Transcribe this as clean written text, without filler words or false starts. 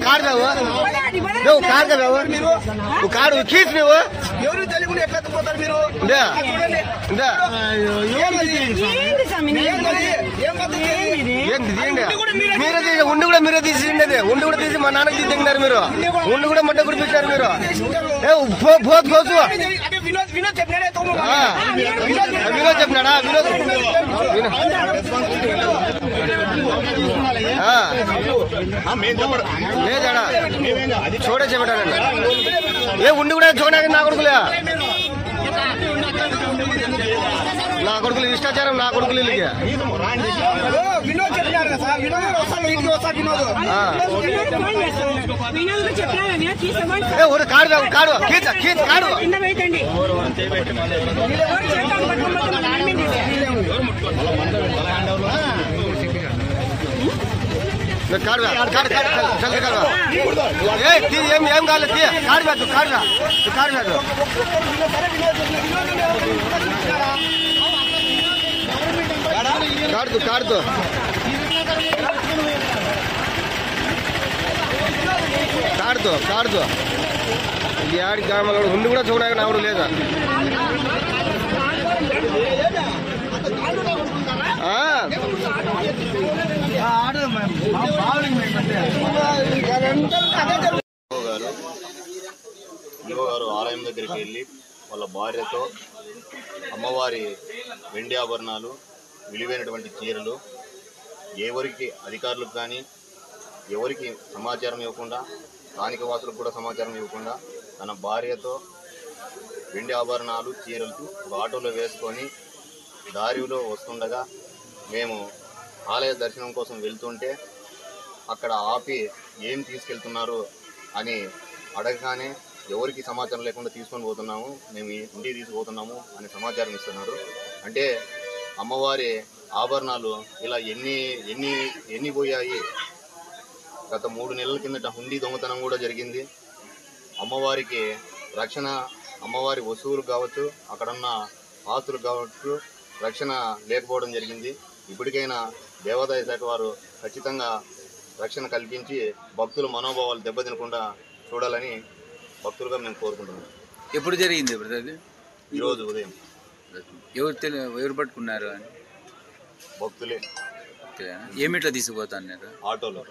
కాడు నువ్వు కాడు నువ్వు కాడు కీస్ నువ్వు ఎవరు తెలియకుండా ఎట్లా పోతారు మీరు మీరే ఉండి కూడా మీరే తీసిండేది ఉండి కూడా తీసి మా నాన్నకి తీసినారు మీరు ఉండి కూడా మట్ట కుడిపించారు మీరు పోసు వినోద్ చెప్పినాడా వినోద్ లేదాడా చూడే చెప్పాడండి ఏ ఉండి కూడా చూడడానికి నా కొడుకులే నా కొడుకులు ఇష్టాచారం నా కొడుకులు కాడు కాడు కాడు ఏం కాలేదు కాడు కాదు కాడు కాదు కాడుతూ కాడుతూ కాడుతూ కాడుతూ ఈ ఆడి గ్రామాలు ఉండి కూడా చూడడానికి నావుడు లేదా గారు ఆలయం దగ్గరికి వెళ్ళి వాళ్ళ భార్యతో అమ్మవారి వెండి ఆభరణాలు విలువైనటువంటి చీరలు ఎవరికి అధికారులకు కానీ ఎవరికి సమాచారం ఇవ్వకుండా స్థానిక వాసులకు కూడా సమాచారం ఇవ్వకుండా తన భార్యతో వెండి ఆభరణాలు చీరలు ఒక ఆటోలో వేసుకొని దారిలో వస్తుండగా మేము ఆలయ దర్శనం కోసం వెళ్తుంటే అక్కడ ఆపి ఏం తీసుకెళ్తున్నారు అని అడగగానే ఎవరికి సమాచారం లేకుండా తీసుకొని పోతున్నాము మేము ఇంటికి తీసుకుపోతున్నాము అని సమాచారం ఇస్తున్నారు. అంటే అమ్మవారి ఆభరణాలు ఇలా ఎన్ని పోయాయి. గత 3 నెలల కిందట హుండీ దొంగతనం కూడా జరిగింది. అమ్మవారికి రక్షణ, అమ్మవారి వస్తువులు కావచ్చు, అక్కడున్న ఆస్తులు కావచ్చు, రక్షణ లేకపోవడం జరిగింది. ఇప్పటికైనా దేవాదాయ శాఖ వారు ఖచ్చితంగా రక్షణ కల్పించి భక్తుల మనోభావాలు దెబ్బతినకుండా చూడాలని భక్తులుగా మేము కోరుకుంటున్నాం. ఎప్పుడు జరిగింది బ్రదర్? ఈరోజు ఉదయం. ఎవరు పట్టుకున్నారు అని? భక్తులే. ఏమిట్లా తీసుకుపోతా అన్నారు? ఆటోలో.